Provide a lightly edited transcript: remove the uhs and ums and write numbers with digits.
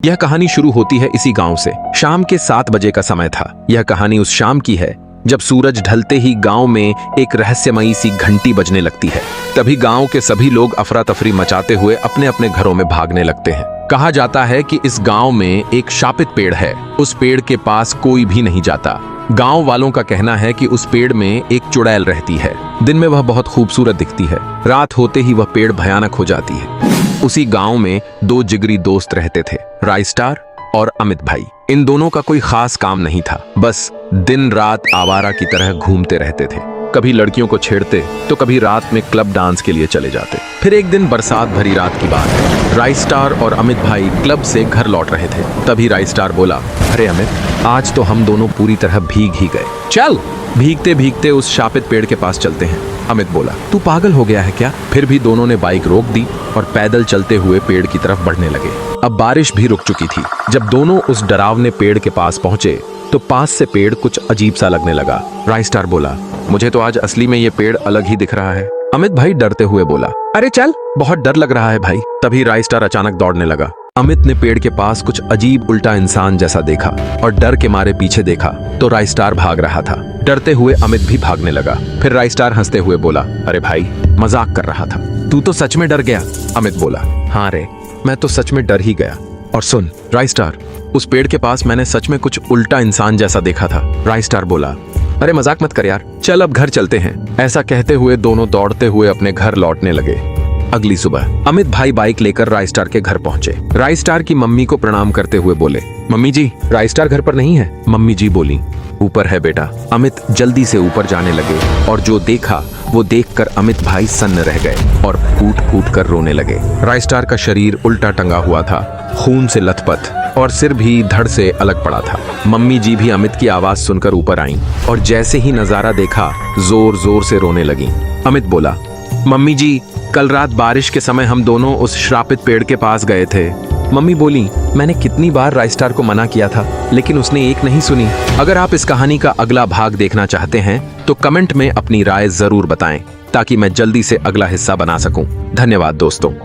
यह कहानी शुरू होती है इसी गांव से। शाम के 7 बजे का समय था। यह कहानी उस शाम की है जब सूरज ढलते ही गांव में एक रहस्यमयी सी घंटी बजने लगती है। तभी गांव के सभी लोग अफरा तफरी मचाते हुए अपने अपने घरों में भागने लगते हैं। कहा जाता है कि इस गांव में एक शापित पेड़ है। उस पेड़ के पास कोई भी नहीं जाता। गांव वालों का कहना है कि उस पेड़ में एक चुड़ैल रहती है। दिन में वह बहुत खूबसूरत दिखती है, रात होते ही वह पेड़ भयानक हो जाती है। उसी गांव में 2 जिगरी दोस्त रहते थे, राइस्टार और अमित भाई। इन दोनों का कोई खास काम नहीं था, बस दिन रात आवारा की तरह घूमते रहते थे। कभी लड़कियों को छेड़ते तो कभी रात में क्लब डांस के लिए चले जाते। फिर एक दिन बरसात भरी रात की बात है। राइस्टार और अमित भाई क्लब से घर लौट रहे थे। तभी राइस्टार बोला, अरे अमित, आज तो हम दोनों पूरी तरह भीग ही गए। चल भीगते भीगते उस शापित पेड़ के पास चलते हैं। अमित बोला, तू पागल हो गया है क्या? फिर भी दोनों ने बाइक रोक दी और पैदल चलते हुए पेड़ की तरफ बढ़ने लगे। अब बारिश भी रुक चुकी थी। जब दोनों उस डरावने पेड़ के पास पहुंचे तो पास से पेड़ कुछ अजीब सा लगने लगा। राइस्टार बोला, मुझे तो आज असली में ये पेड़ अलग ही दिख रहा है। अमित भाई डरते हुए बोला, अरे चल, बहुत डर लग रहा है भाई। तभी राइस्टार अचानक दौड़ने लगा। अमित ने पेड़ के पास कुछ अजीब उल्टा इंसान जैसा देखा और डर के मारे पीछे देखा तो राइस्टार भाग रहा था। डरते हुए अमित भी भागने लगा। फिर राइस्टार हंसते हुए बोला, अरे भाई, मजाक कर रहा था, तू तो सच में डर गया। अमित बोला, हाँ रे, मैं तो सच में डर ही गया। और सुन राइस्टार, उस पेड़ के पास मैंने सच में कुछ उल्टा इंसान जैसा देखा था। राइस्टार बोला, अरे मजाक मत कर यार, चल अब घर चलते हैं। ऐसा कहते हुए दोनों दौड़ते हुए अपने घर लौटने लगे। अगली सुबह अमित भाई बाइक लेकर राइस्टार के घर पहुंचे। राइस्टार की मम्मी को प्रणाम करते हुए बोले, मम्मी जी, राइस्टार घर पर नहीं है। मम्मी जी बोली, ऊपर है बेटा। अमित जल्दी से ऊपर जाने लगे और जो देखा वो देखकर अमित भाई सन्न रह गए और फूट फूट कर रोने लगे। राइस्टार का शरीर उल्टा टंगा हुआ था, खून से लथपथ, और सिर भी धड़ से अलग पड़ा था। मम्मी जी भी अमित की आवाज सुनकर ऊपर आईं और जैसे ही नजारा देखा जोर जोर से रोने लगी। अमित बोला, मम्मी जी, कल रात बारिश के समय हम दोनों उस श्रापित पेड़ के पास गए थे। मम्मी बोली, मैंने कितनी बार राइस्टार को मना किया था लेकिन उसने एक नहीं सुनी। अगर आप इस कहानी का अगला भाग देखना चाहते हैं तो कमेंट में अपनी राय जरूर बताएं ताकि मैं जल्दी से अगला हिस्सा बना सकूं। धन्यवाद दोस्तों।